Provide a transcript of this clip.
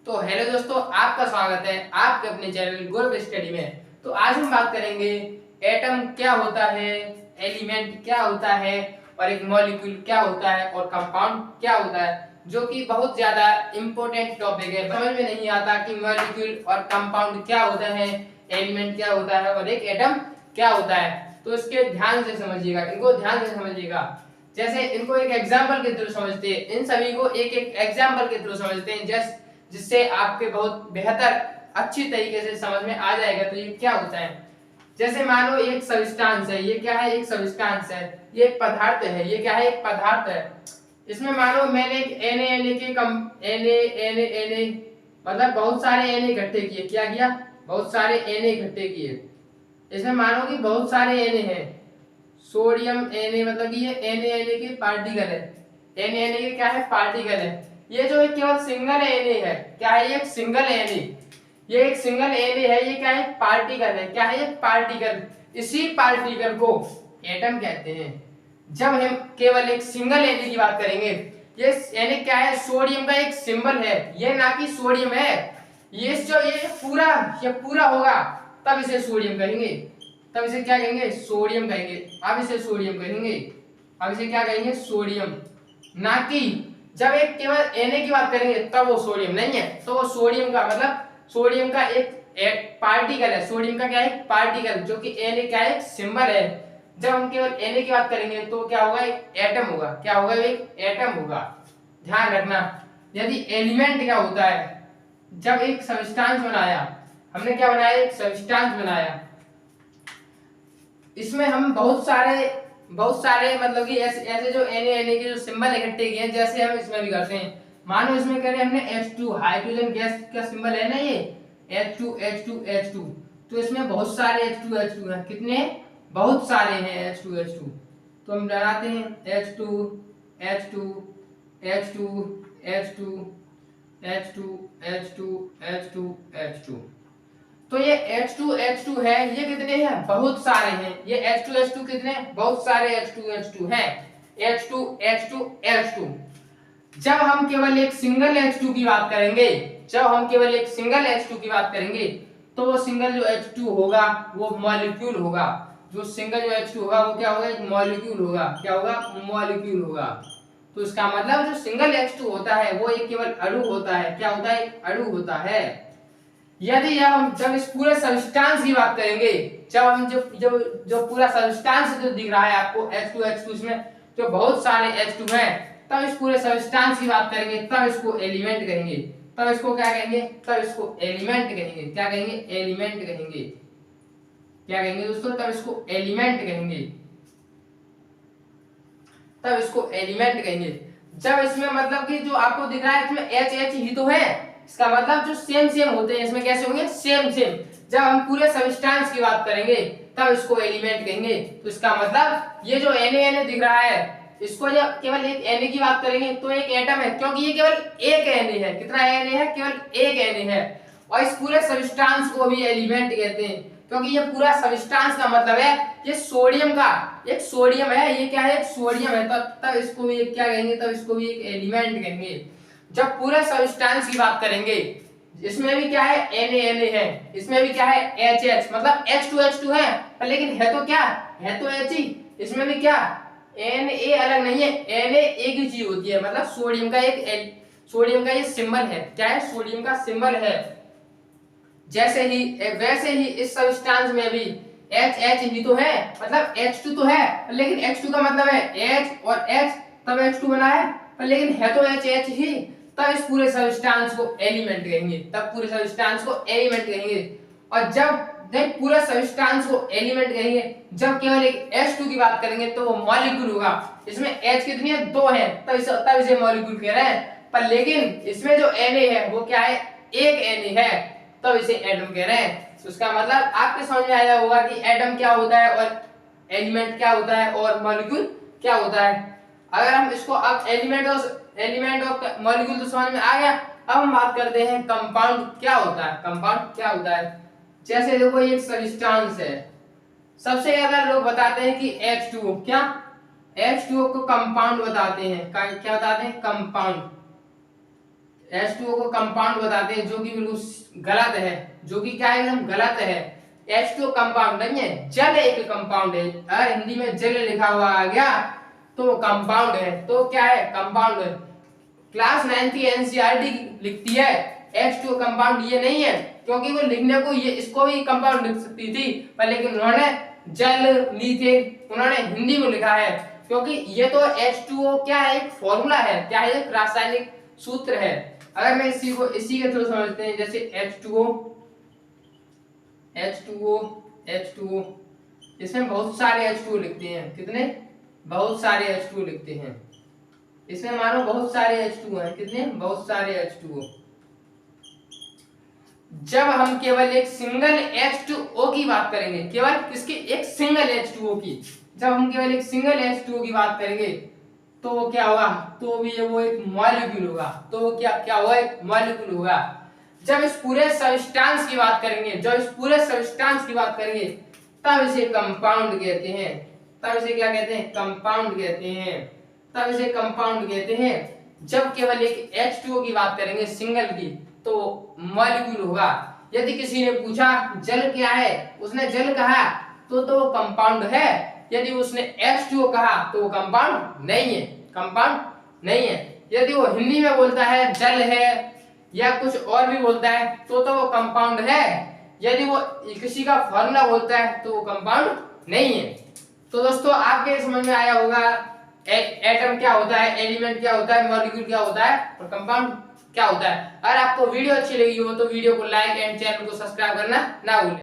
तो हेलो दोस्तों, आपका स्वागत है आपके अपने चैनल ग्रुप स्टडी में। तो आज हम बात करेंगे एटम क्या होता है, एलिमेंट क्या होता है और एक मॉलिक्यूल क्या होता है और कंपाउंड क्या होता है, जो कि बहुत ज्यादा इंपॉर्टेंट टॉपिक है। समझ में नहीं आता कि मॉलिक्यूल और कंपाउंड क्या होता है, एलिमेंट क्या होता है और एक एटम क्या होता है। तो इसके ध्यान से समझिएगा, इनको ध्यान से समझिएगा। जैसे इनको एक एग्जाम्पल के थ्रू समझते हैं, इन सभी को एक एक एग्जाम्पल के थ्रू समझते हैं, जिससे आपके बहुत बेहतर अच्छी तरीके से समझ में आ जाएगा। तो ये क्या होता है, जैसे मान लो एक सब्सटेंस है, ये क्या है, एक सब्सटेंस है, ये एक पदार्थ है, ये क्या है, एक पदार्थ है। इसमें मान लो मैंने एक Na के कम Na मतलब बहुत सारे Na इकट्ठे किए। क्या किया? बहुत सारे Na इकट्ठे किए। इसमें मानो कि बहुत सारे Na हैं, सोडियम Na, मतलब कि ये Na के पार्टिकल है, Na के क्या है, पार्टिकल है। ये जो एक केवल सिंगल Na है, क्या है, ये एक सिंगल Na, ये एक सिंगल Na है, ये क्या है, पार्टिकल है। क्या है, ये पार्टिकल। इसी पार्टिकल को एटम कहते हैं। जब हम केवल एक सिंगल Na की बात करेंगे, ये Na क्या है, सोडियम का एक सिंबल है, ये ना कि सोडियम है। ये जो ये पूरा होगा तब इसे सोडियम कहेंगे, तब इसे क्या कहेंगे, सोडियम कहेंगे। अब इसे सोडियम कहेंगे, अब इसे क्या कहेंगे, सोडियम। ना कि जब एक केवल Na की बात करेंगे तब वो सोडियम नहीं है। तो वो सोडियम का मतलब सोडियम का एक पार्टिकल है, सोडियम का क्या है, पार्टिकल, जो कि Na क्या है, एक सिंबल है। जब हम केवल Na की बात करेंगे तो क्या होगा, एक एटम होगा। क्या होगा, एक एटम होगा। ध्यान रखना। यदि एलिमेंट क्या होता है, जब एक सब्सटेंस बनाया, हमने क्या बनाया, एक सब्सटेंस बनाया, इसमें हम बहुत सारे मतलब कि ऐसे जो Na के जो सिंबल इकट्ठे किए हैं, जैसे हम इसमें भी करते हैं। मानो इसमें करें हमने H2, हाइड्रोजन गैस का सिंबल है ना, ये H2 तो इसमें बहुत सारे H2 हैं। कितने? बहुत सारे हैं H2। तो हम बनाते हैं H2। तो ये H2 है, ये कितने हैं, बहुत सारे हैं। ये H2 कितने, बहुत सारे H2 हैं। H2। जब हम केवल एक सिंगल H2 की बात करेंगे, जब हम केवल एक सिंगल H2 की बात करेंगे, तो वो सिंगल जो H2 होगा वो मॉलिक्यूल होगा। जो सिंगल जो H2 होगा वो क्या होगा, एक मॉलिक्यूल होगा। क्या होगा, मॉलिक्यूल होगा। तो इसका मतलब जो सिंगल H2 होता है वो एक केवल अणु होता है। क्या होता है, एक अणु होता है। यदि जब इस पूरे सब्सटेंस की बात करेंगे, जब हम जो पूरा सब्सटेंस जो दिख रहा है आपको H2 इसमें जो बहुत सारे H2 हैं, तब इस पूरे सब्सटेंस की बात करेंगे, तब इसको एलिमेंट कहेंगे। तब इसको क्या कहेंगे, तब इसको एलिमेंट कहेंगे। क्या कहेंगे, एलिमेंट कहेंगे। क्या कहेंगे दोस्तों, तब इसको एलिमेंट कहेंगे। तब इसको एलिमेंट कहेंगे। जब इसमें मतलब कि जो आपको दिख रहा है इसमें H ही तो है, इसका मतलब जो सेम होते हैं इसमें कैसे होंगे, सेम। जब हम पूरे सब्सटेंस की बात करेंगे तब इसको एलिमेंट कहेंगे। तो इसका मतलब ये जो Na दिख रहा है, इसको जब केवल एक Na की बात करेंगे तो एक एटम है, क्योंकि ये केवल एक Na है। कितना Na है, केवल एक Na है। और इस पूरे सब्सटेंस को भी एलिमेंट कहते हैं, क्योंकि ये पूरा सब्सटेंस का मतलब है ये सोडियम का एक सोडियम है। ये क्या है, एक सोडियम है। तब इसको भी क्या कहेंगे, तब इसको भी एक एलिमेंट कहेंगे। जब पूरे सब्सटेंस की बात करेंगे, इसमें भी क्या है, Na है, इसमें भी क्या है, H मतलब H2 है, पर लेकिन है तो क्या, है तो H ही। इसमें भी क्या, Na अलग नहीं है, Na एक ही चीज होती है। मतलब सोडियम का ये सिंबल है। क्या है, सोडियम का सिंबल है। वैसे ही इस सब्सटेंस में भी H ही तो है, मतलब H2 तो है, लेकिन H2 का मतलब है H और H, तब H2 बना है, पर लेकिन है तो H ही। तब इस पूरे सब्सटेंस को एलिमेंट कहेंगे। तब पूरे सब्सटेंस को एलिमेंट कहेंगे। और जब पूरे सब्सटेंस को एलिमेंट कहेंगे, जब केवल एक H2 की बात करेंगे तो वो मॉलिक्यूल होगा। इसमें H कितनी है, 2 है, तब इसे मॉलिक्यूल कह रहे हैं। पर लेकिन इसमें जो Na है वो क्या है, एक Na है, तब इसे एटम कह रहे हैं। उसका मतलब आपके समझ में आया होगा कि एटम क्या होता है और एलिमेंट क्या होता है और मॉलिक्यूल क्या होता है। अगर हम इसको अब एलिमेंट और मॉलिक्यूल तो समझ में आ गया। अब हम बात करते हैं कंपाउंड क्या होता है। कंपाउंड क्या होता है, जैसे देखो ये एक सब्सटेंस है, सबसे ज्यादा लोग बताते हैं कि H2O, क्या H2O को कंपाउंड बताते हैं। क्या बताते हैं, कंपाउंड। H2O को कंपाउंड बताते हैं, जो कि बिल्कुल गलत है, जो कि क्या है, एकदम गलत है। H2O कंपाउंड नहीं है, जल एक कंपाउंड है। अगर हिंदी में जल लिखा हुआ आ गया तो वो कंपाउंड है, तो क्या है, कंपाउंड है। क्लास 9 की एनसीईआरटी लिखती है H2O कंपाउंड ये नहीं है, क्योंकि वो लिखने को ये इसको भी कंपाउंड लिख सकती थी, पर लेकिन उन्होंने जल लीथे उन्होंने हिंदी में लिखा है, क्योंकि ये तो H2O क्या है, एक फॉर्मूला है, क्या है, एक रासायनिक सूत्र है। अगर मैं इसी के थ्रू समझते हैं, जैसे H2O इसमें बहुत सारे H2O लिखते हैं, कितने, बहुत सारे H2O लिखते हैं, इसमें मानो बहुत सारे H2O हैं, कितने, बहुत सारे H2O। जब हम केवल एक सिंगल H2O की बात करेंगे, केवल किसकी, एक सिंगल H2O की, जब हम केवल एक सिंगल H2O की बात करेंगे तो वो क्या होगा, तो भी वो एक मॉलिक्यूल होगा, तो वो क्या होगा, एक मॉलिक्यूल होगा। जब इस पूरे सब्सटेंस की बात करेंगे, जब इस पूरे सब्सटेंस की बात करेंगे तब इसे कंपाउंड कहते हैं, तब इसे क्या कहते हैं, कंपाउंड कहते हैं, तब इसे कंपाउंड कहते हैं। जब केवल एक H2O की बात करेंगे सिंगल की तो मॉलिक्यूल होगा। यदि किसी ने पूछा जल क्या है, उसने जल कहा तो वो कंपाउंड है, यदि उसने H2O कहा तो वो कंपाउंड नहीं है, कंपाउंड नहीं है। यदि वो हिंदी में बोलता है जल है या कुछ और भी बोलता है तो वो कंपाउंड है, यदि वो किसी का फॉर्मूला बोलता है तो वो कंपाउंड नहीं है। तो दोस्तों आपके समझ में आया होगा एटम क्या होता है, एलिमेंट क्या होता है, मॉलिक्यूल क्या होता है और कंपाउंड क्या होता है। अगर आपको वीडियो अच्छी लगी हो तो वीडियो को लाइक एंड चैनल को सब्सक्राइब करना ना भूलें।